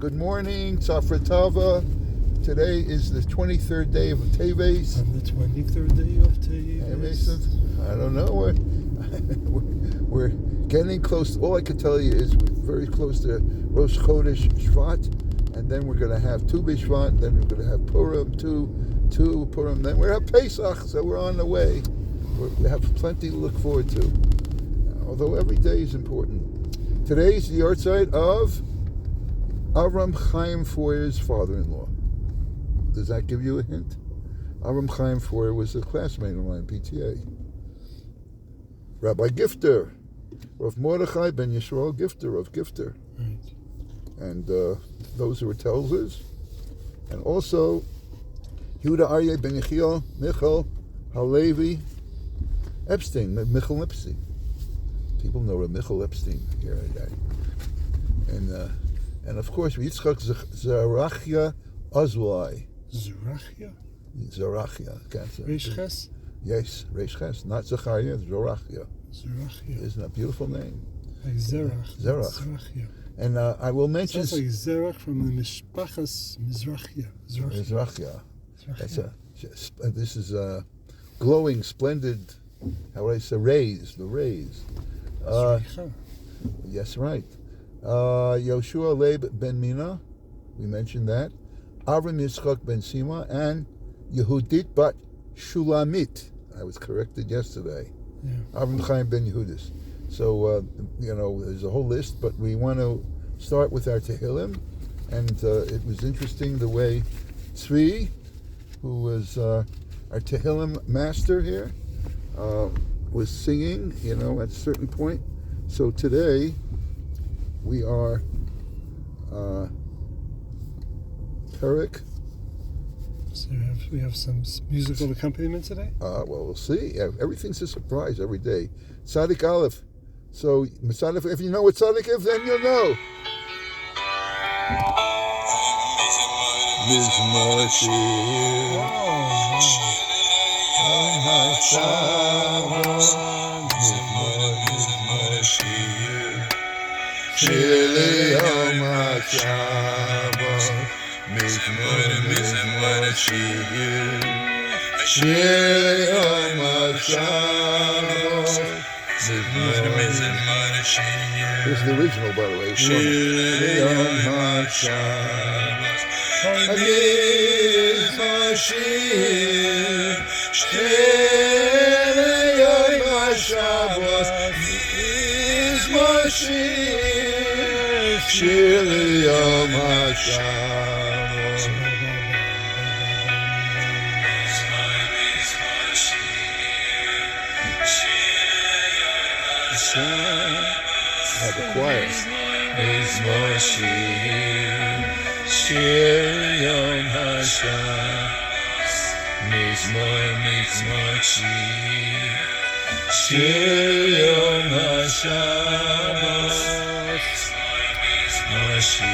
Good morning, Tzafra Tava. Today is the 23rd day of Teves. On the 23rd day of Teves. I don't know. We're getting close. All I can tell you is we're very close to Rosh Chodesh Shvat, and then we're going to have Tu B'Shvat, then we're going to have Purim, two Purim, then we're going to have Pesach, so we're on the way. We have plenty to look forward to, although every day is important. Today's the yahrzeit of Avram Chaim Foyer's father-in-law. Does that give you a hint? Avram Chaim Foyer was a classmate of mine, PTA. Rabbi Gifter, Rav Mordechai ben Yisrael Gifter of Gifter. Right. And those who were Telzers. And also Yehuda Aryeh ben Yechiel, Michal Halevi Epstein, Michal Epstein. People know a Michal Epstein here today. And of course, Yitzchak Zarachia Ozlai. Zarachia. Reish Ches? Yes, Reish Ches. Not Zachariah, Zarachia. Isn't that a beautiful name? Like Zerach. Zarachia. And I will mention... Sounds like Zerach from the Mishpachas Mizrachia. Mizrachia. This is glowing, splendid, how would I say, rays, the rays. Yes, right. Yoshua Leib ben Mina, we mentioned that. Avram Yitzchak ben Sima, and Yehudit bat Shulamit. I was corrected yesterday. Yeah. Avram Chaim ben Yehudis. So, there's a whole list, but we want to start with our Tehillim. And it was interesting the way Tzvi, who was our Tehillim master here, was singing, at a certain point. So today, we are Perek. So we have some musical accompaniment today? Well, we'll see. Everything's a surprise every day. Tzadik Aleph. So, if you know what Tzadik is, then you'll know. Mizmor Shir. Shir Yom HaShabbat. Mizmor Shir. Shir Yom HaShabbat. Here's the original, by the way. Shir Yom HaShabbat. Mizmor Shir. Shir Yom HaShabbat. Mizmor Shir. Shir Yom HaShabbat. Have the choir. Mizmor Shir. Shir Yom HaShabbat. Mizmor Shir. Shir Yom HaShabbat. Mizmor Shir.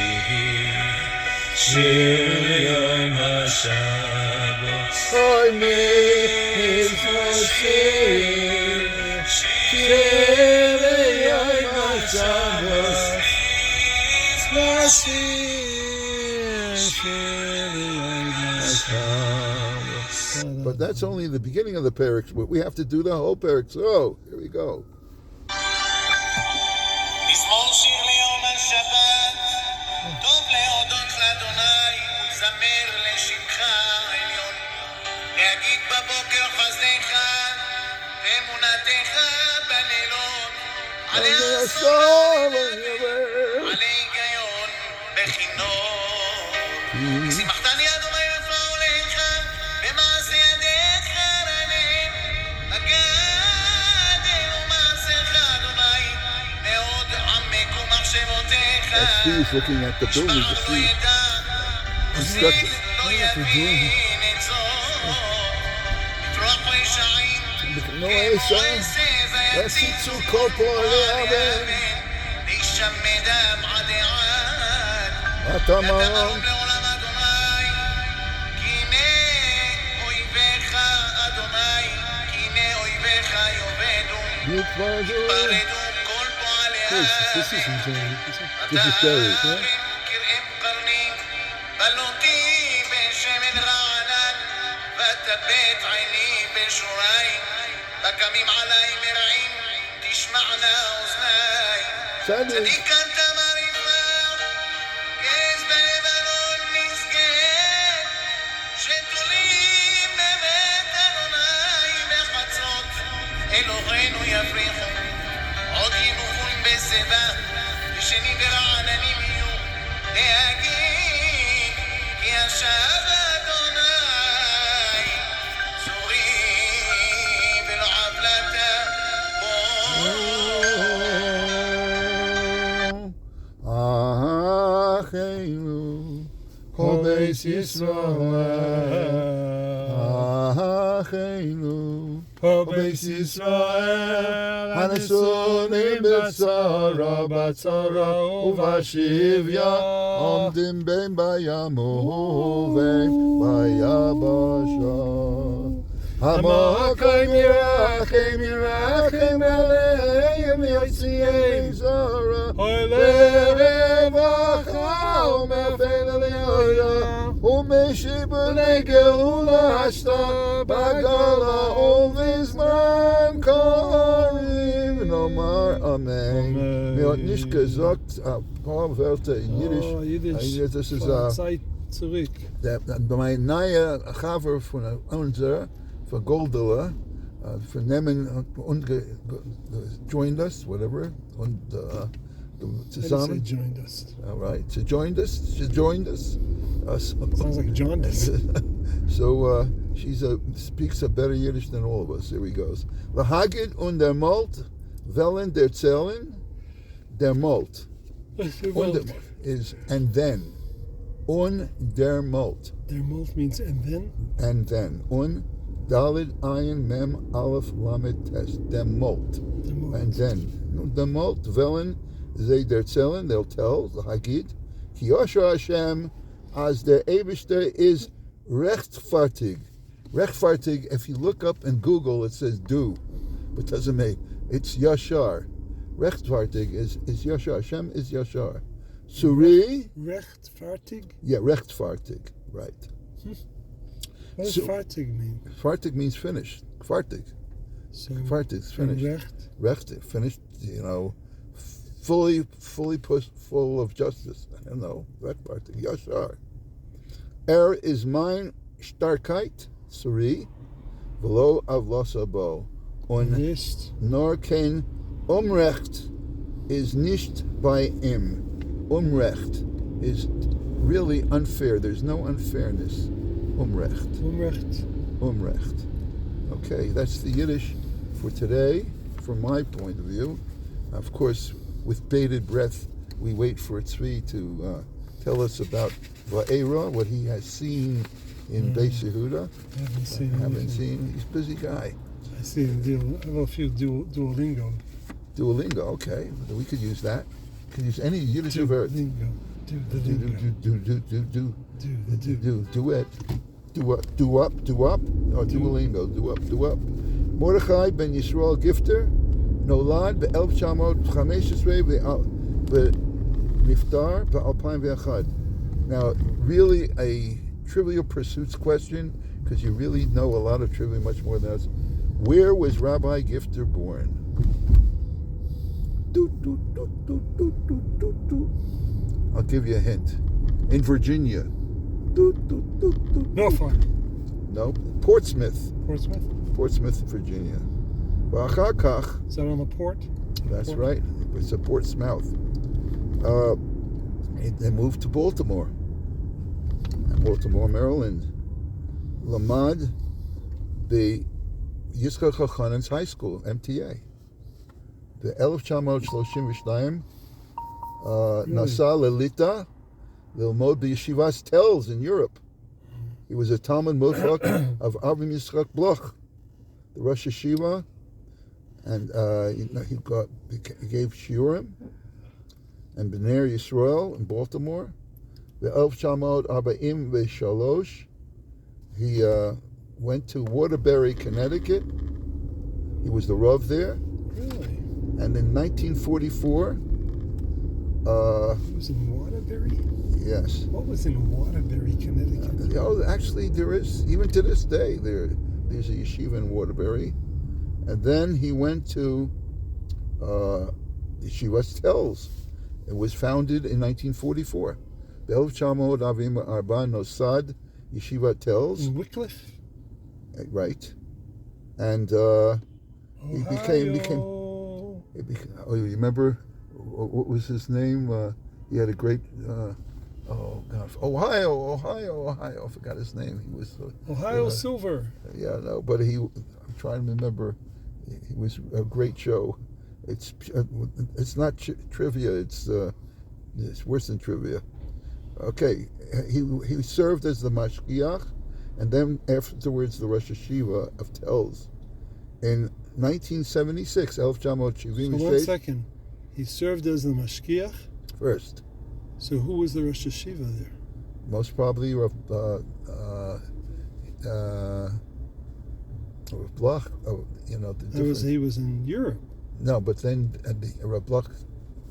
Shir Yom HaShabbat. Oy Mizmor Shir. Shir Yom HaShabbat. Mizmor Shir. Shir Yom HaShabbat. But that's only the beginning of the parak. We have to do the whole parak. So, here we go. He's looking at the building to see construction. No, that's too cold for This is Jerry, yeah? ישוריים, בקמים עלי מרעים, תשמענה אוזניי. צדיק אתה מריבה, גז בלבנון מסגן, שתולים בבית אדוני בחצות, אלוהינו יפריחו, עוד ינוחון בשיבה, ושני ברעננים יהיו, להגיד, כי השב אדוני, צורי ולא עוולתה בו. אחינו, כל בית ישראל, אחינו, כל בית ישראל, הנשונים בצרה, בצרה ובשביה, עומדים בין בים ובין ביבשה. המקום ירחם, ירחם עליהם יוציאי זרה, לרווחה ומפן עליה, ומשיבוני גאולה השתה, בגולה ובזמן קוראים, ונאמר אמן. Mir hat nicht gesagt, ein paar Wörter in Jiddisch. Jiddisch, Das ist von Zeit zurück. mein neuer Chaver von unser, von Goldela, von Nehmen und joined us, whatever, und zusammen. She joined us. All right, she joined us. Sounds like jaundice. So she speaks a better Yiddish than all of us. Here he goes. The Hagid und der Malt, Wellen der Zellen, der Malt. Und is and then. Un der Malt. Der Malt means and then? And then. Un Dalid Ayin Mem Aleph Lamed Test. Der Malt. And then. The Malt, Wellen, they der Zellen, they'll tell, the Hagid, Ki Yosher Hashem, as der Eibishter is rechtfertig. Rechtfertig, if you look up in Google, it says do, but it doesn't make. It's Yashar. Rechtfertig is Yashar. Hashem is Yashar. Suri. Rechtfertig? Yeah, rechtfertig. Right. What does fartig mean? Fartig means finished. Fartig. So, Fartig is finished. Recht? Finished, fully full of justice. I don't know. Rechtfertig. Yashar. Is mine starkheit. Suri. Velo avlosa bo. Nicht. Nor kein Umrecht is nicht bei ihm. Umrecht is really unfair. There's no unfairness. Umrecht. Umrecht. Okay, that's the Yiddish for today, from my point of view. Of course, with bated breath, we wait for Tzvi to tell us about Va'era, what he has seen in Beis Yehuda. Haven't seen. He's a busy guy. I see him I have a few Duolingo. Duolingo, okay. We could use that. Could use any Yiddish word. Duolingo. Duet. Do up, or Duolingo, do up. Mordechai ben Yisrael Gifter, Nolad ב-1915 ונפטר ב-2001. Now, really a Trivial Pursuits question, because you really know a lot of trivia, much more than us. Where was Rabbi Gifter born? I'll give you a hint. In Virginia. Norfolk. No, Portsmouth. Portsmouth, Virginia. ואחר כך, is that on the port? That's right. It's a Portsmouth. They moved to Baltimore, Maryland. Lamad, the Yitzchak Chachanan's High School, MTA. The 1932 נסע לליטא ללמוד בישיבת Telz in Europe. He was a Talmud Mufak of Avram Yitzchak Bloch, the Rosh Yeshiva, and he gave Shiurim and B'nai Yisrael in Baltimore. The 1943 he went to Waterbury, Connecticut. He was the Rav there. Really? And in 1944, he was in Waterbury? Yes. What was in Waterbury, Connecticut? Actually, there is, even to this day, There's a yeshiva in Waterbury. And then he went to Yeshiva Telz. It was founded in 1944. ב-1944 נוסד Yeshiva Telz. In Wycliffe? Right. And he became. Oh, you remember what was his name? He had a great. Oh God, Ohio. I forgot his name. He was Ohio Silver. Yeah, no, but I'm trying to remember. He was a great show. It's not trivia. It's worse than trivia. Okay, he served as the mashgiach, and then afterwards the Rosh Hashiva of Telz. In 1976, So 1 second. He served as the mashgiach? First. So who was the Rosh Hashiva there? Most probably Rav Bloch. He was in Europe. No, but then Rav Bloch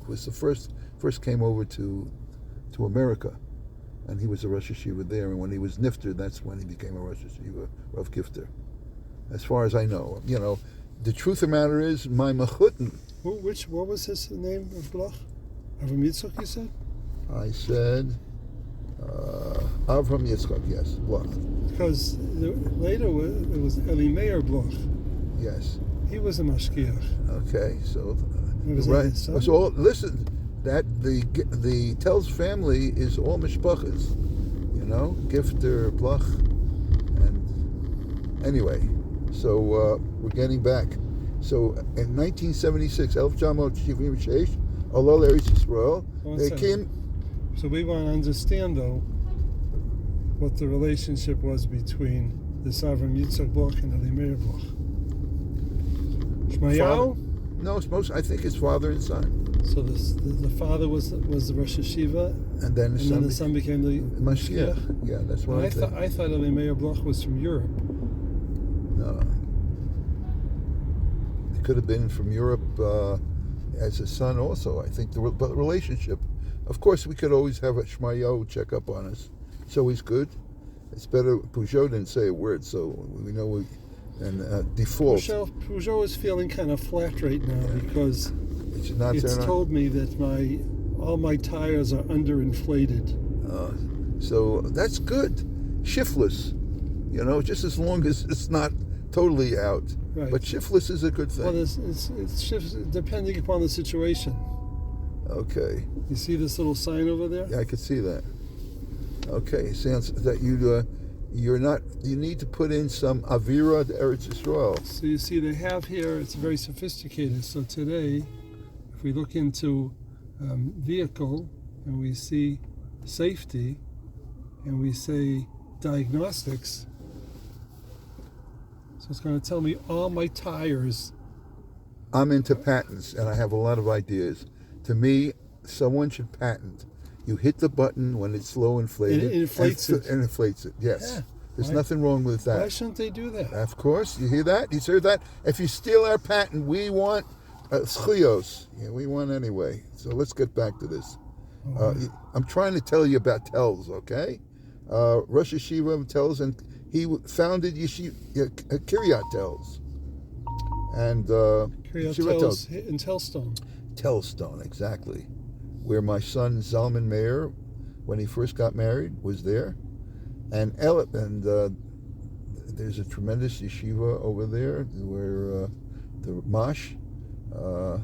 was the first came over to America, and he was a Rosh Hashiva there. And when he was nifter, that's when he became a Rosh Hashiva, Rav Gifter. As far as I know, the truth of the matter is, my machutin. What was his name of Bloch? Avram Yitzchak, you said? I said Avram Yitzchak, yes, Bloch. Because later it was Eli Meir Bloch. Yes. He was a mashgiach. Okay, so right. So listen, that the Telz family is all mishpachas, Gifter, Bloch, and anyway. So we're getting back. So in 1976, 1976, Alol Eretz Yisrael, they came. So we want to understand, though, what the relationship was between this Avram Yitzchak Bloch and Eli Meir Bloch. Shmayahu? No, I think it's father and son. So the father was the Rosh Hashiva, and then the son became the Mashiach. Yeah, that's what I think. I thought Eli Meir Bloch was from Europe. No. It could have been from Europe as a son also. I think the relationship. Of course, we could always have a Shmayahu check up on us. It's always good. It's better. Peugeot didn't say a word, so we know default. Peugeot is feeling kind of flat right now because it's told me that all my tires are underinflated. So that's good. Shiftless, just as long as it's not totally out. Right. But shiftless is a good thing. Well, it's shifts depending upon the situation. Okay. You see this little sign over there? Yeah, I could see that. Okay, sounds that you need to put in some Avira to Eretz Yisrael. So you see they have here, it's very sophisticated. So today, if we look into vehicle and we see safety and we say diagnostics, so it's going to tell me all my tires. I'm into patents and I have a lot of ideas. To me, someone should patent. You hit the button when it's low inflated. And it inflates it. And inflates it, yes. Yeah. There's nothing wrong with that. Why shouldn't they do that? Of course. You hear that? You heard that? If you steal our patent, we want schlios. Yeah, we want anyway. So let's get back to this. I'm trying to tell you about Telz, okay? Rosh Hashiva Telz, and he founded Kiryat Telz. And Kiryat Telz in Telstone. Telstone, exactly. Where my son Zalman Meir, when he first got married, was there. And there's a tremendous yeshiva over there where the Mash, the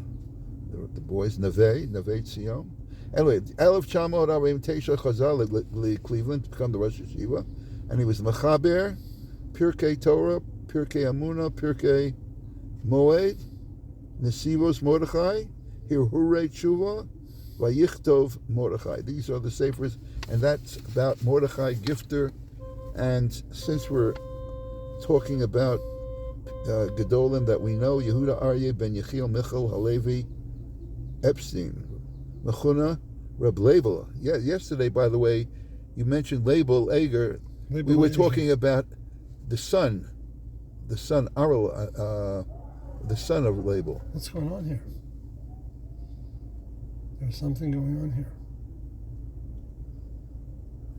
boys, Neve Sion. Anyway, 1949 Chazal Cleveland to become the Rosh Hashiva, and he was Mechaber, Pirkei Torah, Pirkei Amuna, Pirkei Moed, Nesivos Mordechai, Hirhure Tshuva, Vayichtov Mordechai. These are the safers, and that's about Mordechai Gifter. And since we're talking about Gedolim that we know, Yehuda Aryeh ben Yechiel Michal Halevi Epstein, Mechuna Reb Label. Yeah, yesterday, by the way, you mentioned Label Eger. We were talking about the son Arel, the son of Label. What's going on here? There's something going on here.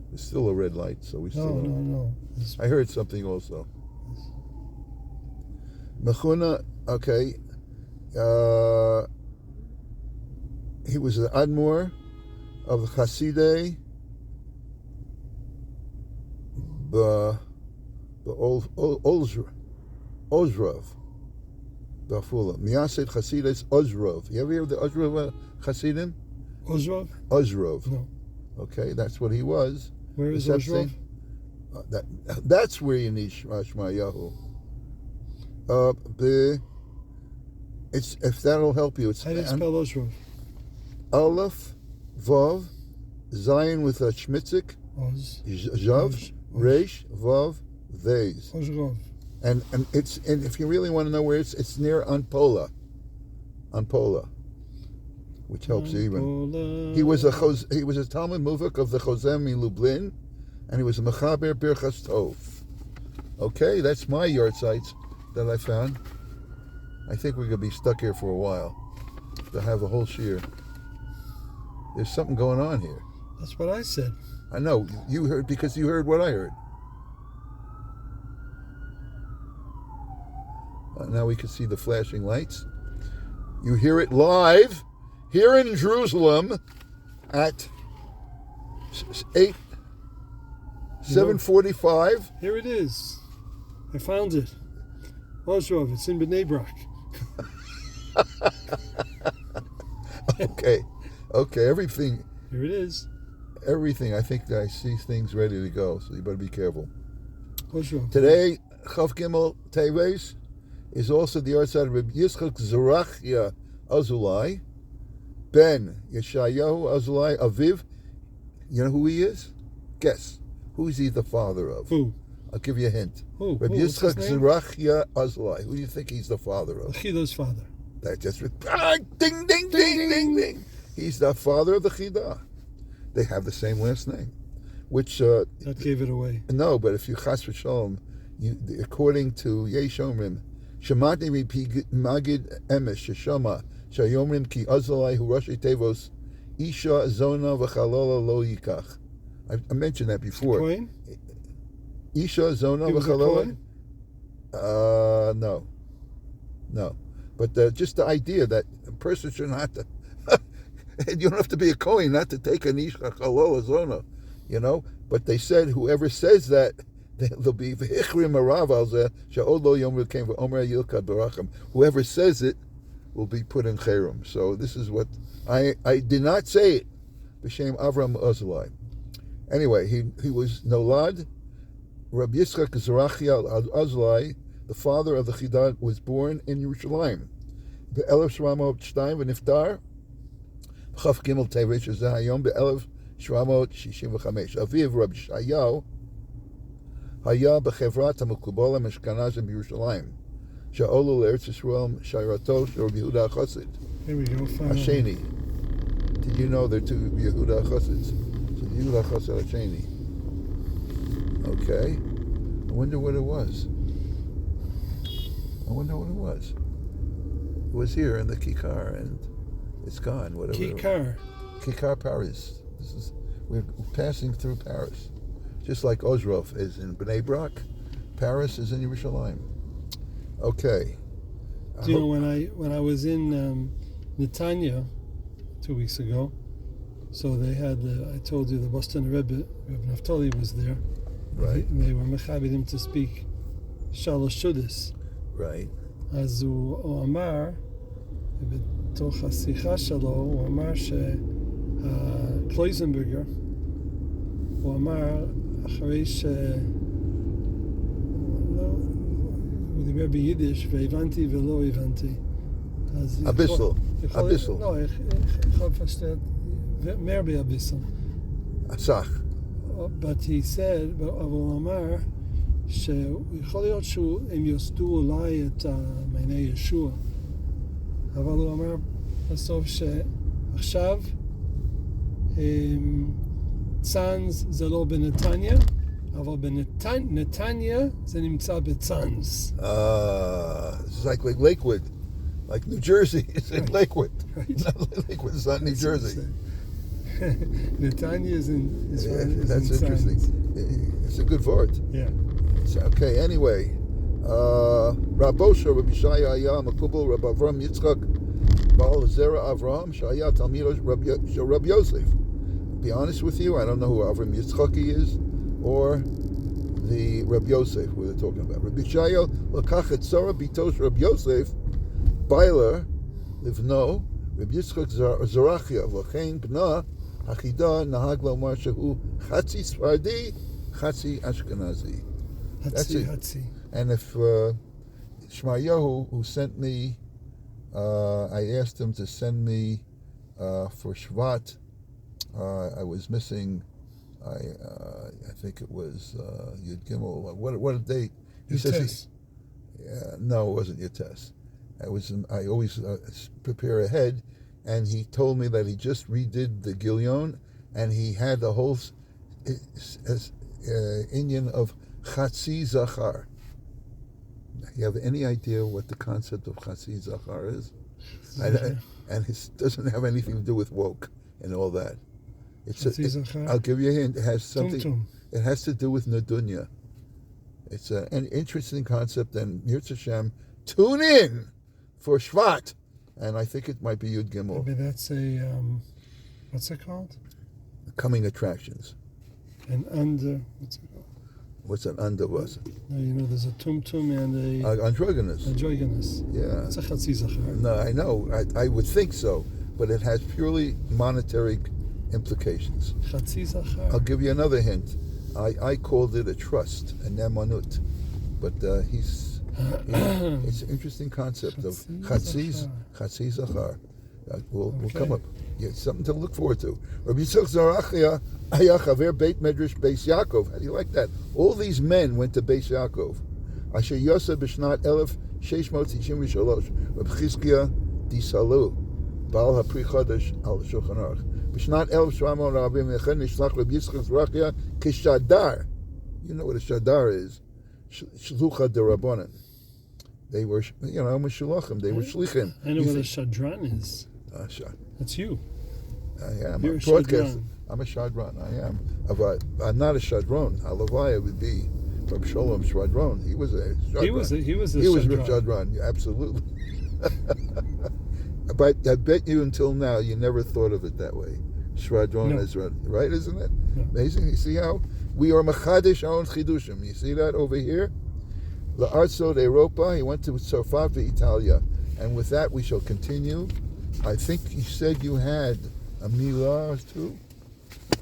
There's still a red light, so we still... No. I heard something also. Mechuna, okay. He was the Admor of the Chasidei, the Ozrov, Bafula. Miyaset Chasides Ozrov. You ever hear of the Ozrov Chasidim? Ozrov? Ozrov. No. Okay, that's what he was. Where is Is that Ozrov? That's where you need Shmayahu. It's, if that'll help you, it's How do you spell Ozrov? Aleph, Vav, Zion with a Schmitzik, Oz. Zav, Oz. Resh, Vav, Vez. Ozrov. And if you really want to know where it's near Anpola, which helps you even. He was a Talmud Muvak of the Chozem in Lublin, and he was a Mechaber Birchas Tov. Okay, that's my yard sites that I found. I think we're going to be stuck here for a while to have a whole shear. There's something going on here. That's what I said. I know, you heard because you heard what I heard. Now we can see the flashing lights. You hear it live here in Jerusalem at 7:45. Here it is. I found it. Ozrov, it's in Bnei Brak. Okay, everything. Here it is. Everything. I think I see things ready to go, so you better be careful. Ozrov. Today, Chav Gimel Teves is also the yard side of Reb Yitzchak Zerachia Azulai, Ben Yeshayahu Azulai Aviv. You know who he is? Guess. Who is he the father of? Who? I'll give you a hint. Who? Reb What's Yitzchak his name? Zerachia Azulai. Who do you think he's the father of? Chida's father. That just ding, ding, ding, ding, ding. He's the father of the Chidah. They have the same last name, which That gave it away. no. But if you chas v'shalom, according to Yeshomrim, Shemati mipi magid emesh sheshama shayomrim ki azalai hu rashi tevos isha zona v'chalola lo yikach. I mentioned that before. Coin? Isha zona He was a v'chalola. Kohen? No. But just the idea that a person should not have to, and you don't have to be a Kohen not to take an Isha Chalola Zona, you know. But they said whoever says that, they'll be v'hichrim arav al zeh she'od lo yom came v'omer yilkad barachim. Whoever says it will be put in cherem. So this is what I did not say it. B'shem Avram Ozalai. Anyway, he was Nolad. Rabbi Yitzchak Zerachia Ozalai, the father of the Chidah, was born in Yerushalayim. Be'elef Shramot Shtayim v'niftar Chaf Gimel Tevish Zahayom be'elef Shramot Shishim v'chamesh. Aviv Rabbi Shayahu Haya b'chevrat hamukubala meshkanazim Yerushalayim. Sha'olu l'Eretz Yisrael Shayrato Rabbi Yehuda HaChassid. Here we go. Hasheni. Did you know they're two Yehuda HaChassids? So Yehuda HaChassid Hasheni. Okay. I wonder what it was. It was here in the Kikar, and it's gone. Whatever. Kikar Paris. We're passing through Paris, just like Ozrov is in Bnei Brak. Paris is in Yerushalayim. Okay. Do you know when I was in Netanya 2 weeks ago? So they had I told you the Boston Rebbe Naftali was there. Right. And they were mechabed him to speak Shalosh Shudis. Right. אז הוא אמר, בתוך השיחה שלו, הוא אמר שהקלויזנברגר, הוא אמר, אחרי הוא דיבר ביידיש, והבנתי ולא הבנתי. אביסל. לא, יכול לפשט, mehr באביסל. Asach. But he said, אבל הוא אמר, שיכול להיות שהם יוסדו אולי את מעייני ישוע, אבל הוא אמר בסוף שעכשיו צאנז זה לא בנתניה, אבל בנתניה זה נמצא בצאנז. It's like Lakewood, like New Jersey. It's in Lakewood. Right. Lakewood is not New Jersey. Netanya is in That's in interesting. Tzanz. It's a good word. Yeah. Okay, anyway, Rabosha, Rabbi Shaya Aya, Makubal, Rabbi Avram Yitzchak, Baal Zera Avram, Shaya Talmidosh, Rabbi Yosef. Be honest with you, I don't know who Avram Yitzchaki is, or the Rabbi Yosef we were talking about. Rabbi Shaya Lakach et Sarah Bitosh Rabbi Yosef, Bailer, Livno, Rabbi Yitzchak Zarachia, Lachain Bna, Hachida, Nahag Lomar Shehu, Chatzi Sfardi, Chatzi Ashkenazi. That's it. Hatzi. And if Shmayahu, who sent me, I asked him to send me for Shvat. I was missing. I think it was Yud Gimel. What a date? He says no, it wasn't Yates. I always prepare ahead, and he told me that he just redid the Gilyon, and he had the whole Indian of Chatzi Zachar. You have any idea what the concept of Chatzi Zachar is? And it doesn't have anything to do with woke and all that. I'll give you a hint. It has something. Tum-tum. It has to do with Nadunya. It's an interesting concept, and Mirz Hashem, tune in for Shvat, and I think it might be Yud Gimel. Maybe that's a what's it called? Coming attractions. An under. What's it called? What's an under was? No, there's a tum-tum and a Androgynous. androgynous. Yeah. It's a Chatzi Zachar. No, I know. I would think so, but it has purely monetary implications. Chatzi Zachar. I'll give you another hint. I called it a trust, a nemanut, but it's an interesting concept of Chatzi Zachar. We'll come up. Yeah, something to look forward to. Rabbi Yitzchak Zarachia Aya Chaver Beit Medrash Beis Yaakov. How do you like that? All these men went to Beis Yaakov. Asher Yosef B'Shnat 1693. Rabbi Chizkiya Disalu Baal HaPri Chodesh Al Shulchan Aruch. B'Shnat 1740 Nishlach Rabbi Yitzchak Zarachia Kishadar. You know what a shadar is? Shlucha D'Rabbanan. They were, Meshulachim. They were shlichim. I know what a shadran is. That's you. I am. You're a a broadcaster. shadran. I'm a shadran. I am. I'm not a shadron. Halavaya would be from Sholem Shadron. He was a shadran. He was a He was a shadran. shadran. Yeah, absolutely. But I bet you until now you never thought of it that way. Shadron No. is right, isn't it? No. Amazing. You see how we are machadish our own chidushim. You see that over here? L'Arzo d'Europa. He went to Tzarfat Italia, and with that we shall continue. I think you said you had a milah too.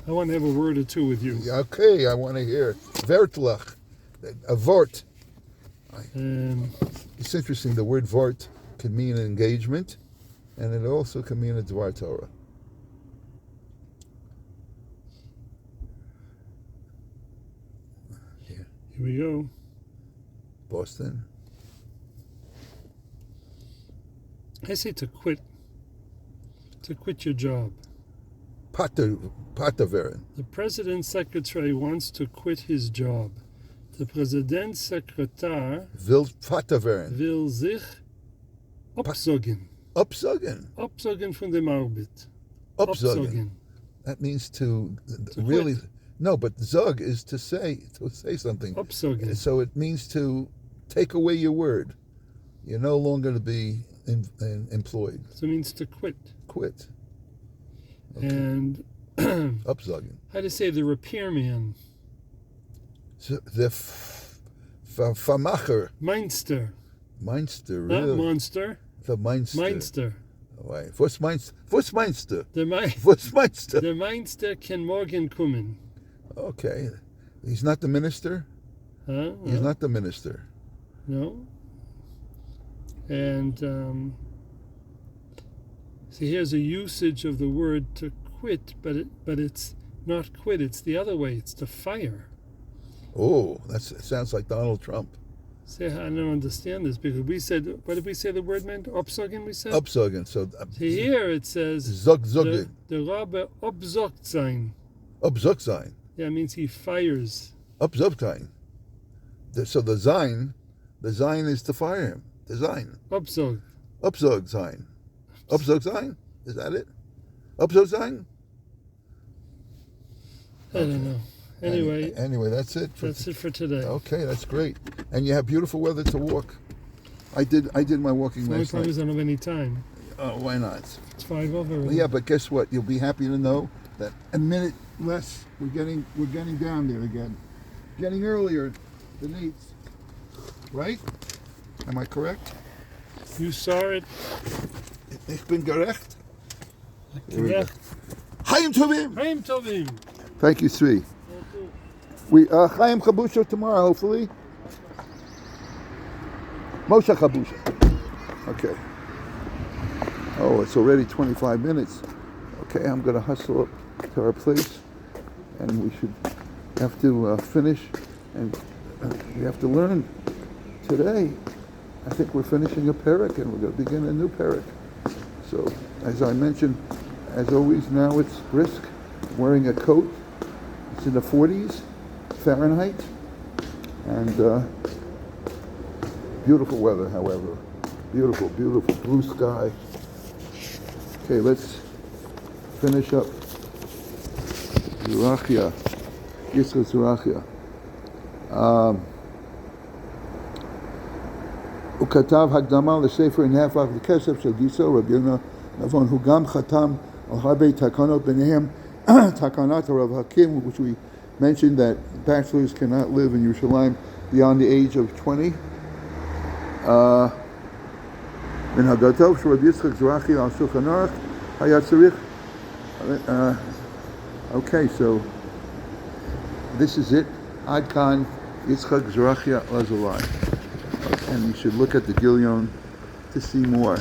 I want to have a word or two with you. Okay, I want to hear vertlach, a vort. It's interesting. The word vort can mean an engagement, and it also can mean a dvar Torah. Here we go. Boston. I say to quit. To quit your job. Pataveren. The president's secretary wants to quit his job. The Präsidentsekretär Will Pataveren. will sich absagen. Upsagen. Absagen von dem Arbeit. Upsagen. That means to really quit. no, but zug is to say something. Absagen. So it means to take away your word. You're no longer to be employed. So it means to quit. Quit. Okay. And Upsagen. how to say the repairman? So the Vermacher. Meinster. Meinster, Not really? monster. The Meinster. Meinster. Right. What's Meinster? Der What's Meinster? Der Meinster kann morgen kommen. Okay. He's not the minister? Huh? He's not the minister. No. And see, here's a usage of the word to quit, but it's not quit. It's the other way. It's to fire. Oh, it sounds like Donald Trump. See, I don't understand this because we said, what did we say the word meant? Absagen, we said? Upsagen. So See, here it says, Zuggen. der Rabbe absagt sein. Upzug sein. Yeah, it means he fires. Upzug sein. So the Zain is to fire him. The Zain. Absag. Upzug sein. Upzug sein? Is that it? Upzug sein? I don't know. Anyway, that's it. that's it for today. Okay, that's great. And you have beautiful weather to walk. I did my walking The only last problem night. is I don't have any time. Why not? It's 5 over. Well, yeah, but guess what? You'll be happy to know that a minute less, we're getting down there again. Getting earlier than 8. Right? Am I correct? You saw it. Ich bin gerecht. Correct. Chaim Tovim! Chaim Tovim. Thank you, Sri. We Chaim Chabusha tomorrow, hopefully. Moshe Chabusha. Okay. Oh, it's already 25 minutes. Okay, I'm going to hustle up to our place, and we should have to finish, and we have to learn today. I think we're finishing a parak, and we're going to begin a new parak. So, as I mentioned, as always, now it's brisk. Wearing a coat. It's in the 40s Fahrenheit, and beautiful weather, however. Beautiful, beautiful blue sky. Okay, let's finish up. Zurachia. Yitzchak Zurachia. וכתב הקדמה לספר נהפך לכסף של גיסו, רבי יונה נבון, הוא גם חתם על הרבה תקנות, ביניהם תקנת הרב הקים, which we mentioned that bachelors cannot live in Yerushalayim beyond the age of 20. מנהגתו של רבי יצחק זרחי על שולחן ערוך היה צריך. Okay, so this is it. Ad kan Yitzchak Zrachia Lazalai. And you should look at the Gilyon to see more.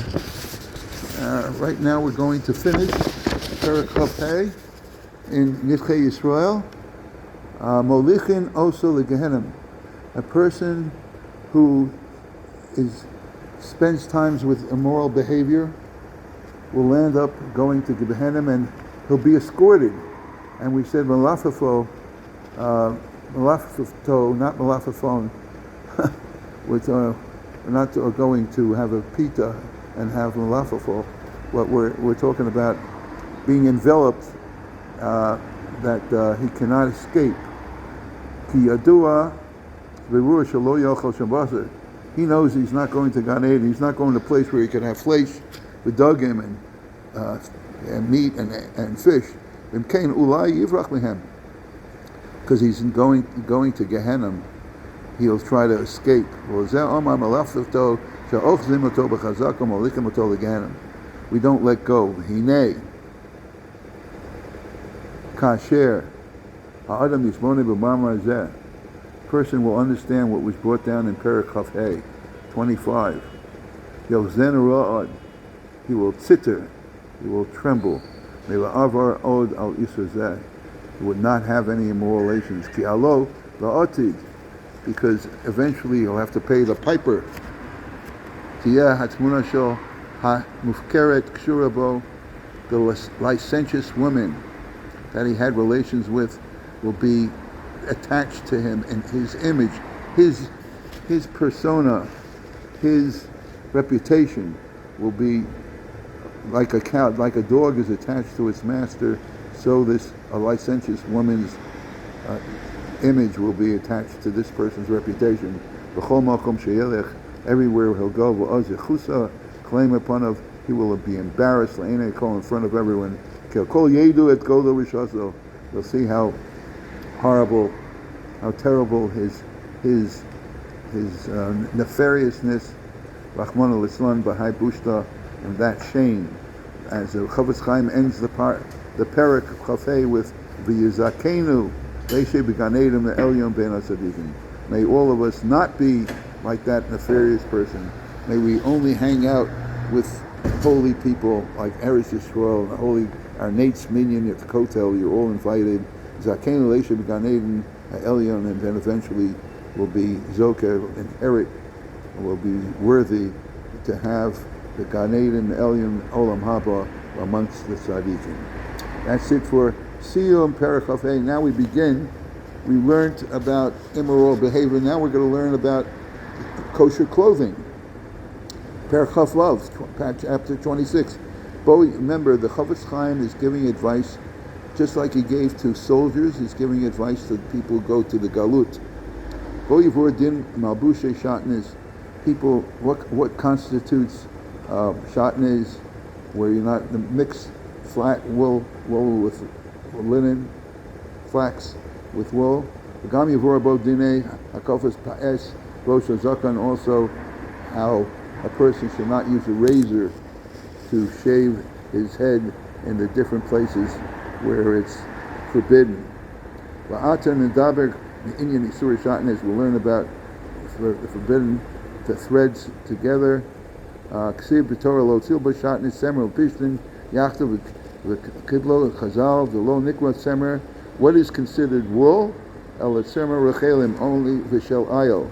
Right now we're going to finish Perek Chafei in Nidchei Israel. Molichin oso legehenim. A person who spends times with immoral behavior will end up going to Gehenim, and he'll be escorted. And we said malafafo, not malafafon. We're not going to have a pita and have malafafo. What we're talking about being enveloped, that he cannot escape. Ki yadua v'ruah shelo yochel shabbaser. He knows he's not going to Gan Eden. He's not going to a place where he can have flesh with dugim and meat and fish. Because he's going to Gehenna, he'll try to escape. We don't let go. Hinei kasher ha'adam yismoni b'mamar zeh. Person will understand what was brought down in Perek Chafei 25. Yozen ra'ad. He will titter. He will tremble. Me'la'avar od al isur zeh. He would not have any immoral relations. Ki alo la'atid. Because eventually he'll have to pay the piper. Tiyah hatmuna shel ha'mufkeret kshura bo. The licentious woman that he had relations with will be attached to him, and his image, his persona, his reputation will be like a cow, like a dog is attached to its master. So a licentious woman's image will be attached to this person's reputation. Everywhere he'll go, claim upon of, he will be embarrassed, in front of everyone. You'll see how horrible, how terrible his nefariousness, Rachmana litzlan b'hai bushta, and that shame. As the Chavetz Chaim ends the Perek of Chafei with v'yizakenu leishe b'gan Eden elyon ben hatzadikim. May all of us not be like that nefarious person. May we only hang out with holy people like Eretz Yisrael, our Nate's minion at the Kotel. You're all invited. Zakenu leishe b'gan Eden elyon, and then eventually will be zoker, inherit, will be worthy to have the Gan Eden elyon olam haba amongst the tzaddikim. That's it for סיום Perek Chafei. Now we begin. We learned about immoral behavior. Now we're going to learn about kosher clothing. Perek Chafvav, chapter 26. Remember, the Chavetz Chaim is giving advice just like he gave to soldiers, he's giving advice to people who go to the galut. Bo yivor din malbushe shatnez. People, what constitutes shatnez, where you're not mix flat wool with linen, flax with wool. Gam yivor bo dine hakofas paes rosh hazakan. Also, how a person should not use a razor to shave his head in the different places where it's forbidden. Va'ata nedaber inyan isur shatnez. We'll learn about the forbidden, the threads together. Ksiv b'torah lo tzil b'shatnez semer l'pishtin yachtav v'kidlo chazal v'lo nikra semer. What is considered wool? El semer rechelim, only v'shel ayil,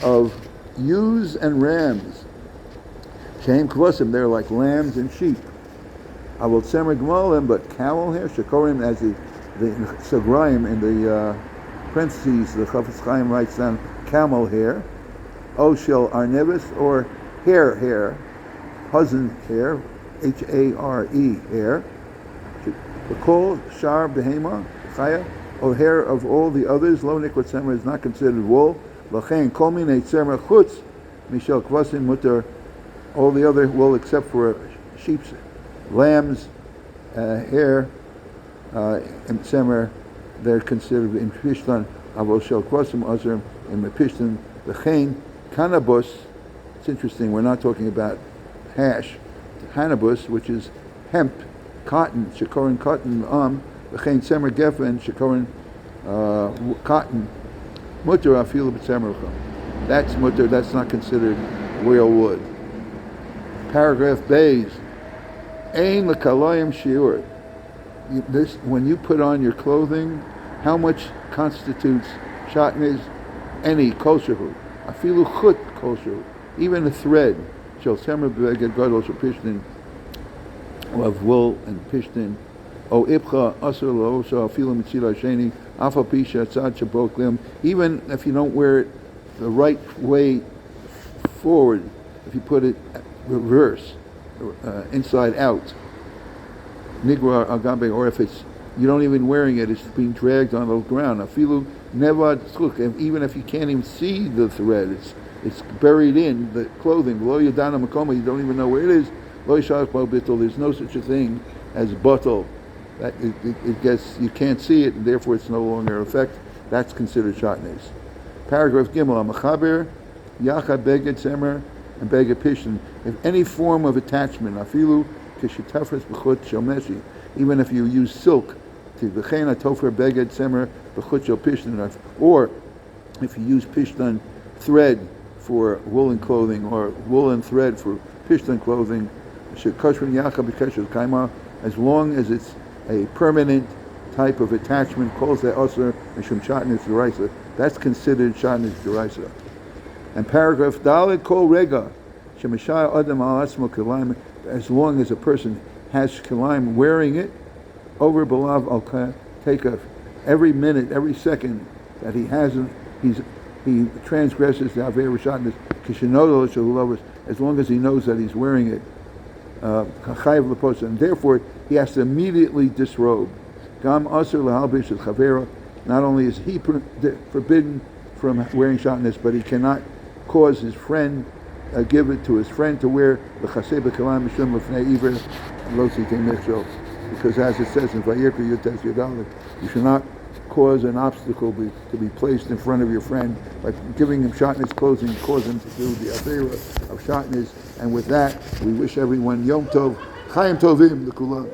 of ewes and rams. Shehem kvasim, they're like lambs and sheep. Avol tzemer gmalim, but camel hair, shekorim, as the Sagraim in the parentheses, the Chafetz Chaim writes down camel hair, Oshel Arnevis, or hair, husband hair, H-A-R-E, hair, the Kol Shar Behema, Chaya, or hair of all the others, Lo Nikrat Semer is not considered wool, Lachain Kol Minei Tzemer Chutz, Mishel Kvasim Mutter, all the other wool except for sheep's, lambs, hair, and semer, they're considered in Pishtan, Avol Shel Kvasim Azrim, in Pishtan, Lachain Cannabis. It's interesting, we're not talking about hash. Cannabis, which is hemp, cotton, shekorin cotton, Lachain Semer Gefen, shekorin cotton, mutter afilu b'tzemercha. That's mutter, that's not considered real wood. Paragraph Bays. Ein l'kalayim shiur. This, when you put on your clothing, how much constitutes shatnez? Any kosherhu. Afilu chut kosherhu. Even a thread. Shel semer b'veged gadol shel pishtin, of wool and pishtin. O ipcha asur la'osa afilu mitzila sheni afa pisha tzad shabok lim. Even if you don't wear it the right way forward, if you put it reverse, inside out, nigra agabe, or if it's you don't even wearing it, it's being dragged on the ground. Afilu nevad tzuk, even if you can't even see the thread, it's buried in the clothing. Lo yadana makoma, you don't even know where it is. Lo yishach bo bittul, there's no such a thing as bottle. That it gets, you can't see it, and therefore it's no longer in effect. That's considered shatnez. Paragraph Gimel, Amachaber, Yachad Beged Semer, and Beged Pishtin. If any form of attachment, Afilu Kishetafres B'chut Shomeshi, even if you use silk, to V'chein Atofer Beged Semer B'chut Shel Pishtin, or if you use Pishtan thread for woolen clothing, or woolen thread for Pishtan clothing, Shekashrin Yachad B'keshet Kaima, as long as it's a permanent type of attachment, calls that Osir Mishum Shatnez D'Oraisa. That's considered Shatnez D'Oraisa. And paragraph Dalet Kol Rega Shemeshaya Adam Al Asmo Kilayim, as long as a person has Kilayim wearing it, over Balav Al Takaf, every minute, every second that he hasn't, he transgresses the Avei Shatnez Kishinodol Shahulavas, as long as he knows that he's wearing it, and therefore he has to immediately disrobe. Gam Asur Lahalbish al Chavera, not only is he forbidden from wearing shatnez, but he cannot cause his friend, give it to his friend to wear the Chasei B'Kalam Mishum L'fnei Iver Lo Sitei Mechshol, because as it says in Vayikra Yutes Yodalek, you should not cause an obstacle to be placed in front of your friend by giving him shatnez clothing, cause him to do the avera of shatnez. And with that, we wish everyone Yom Tov, Chaim Tovim, the Kulam.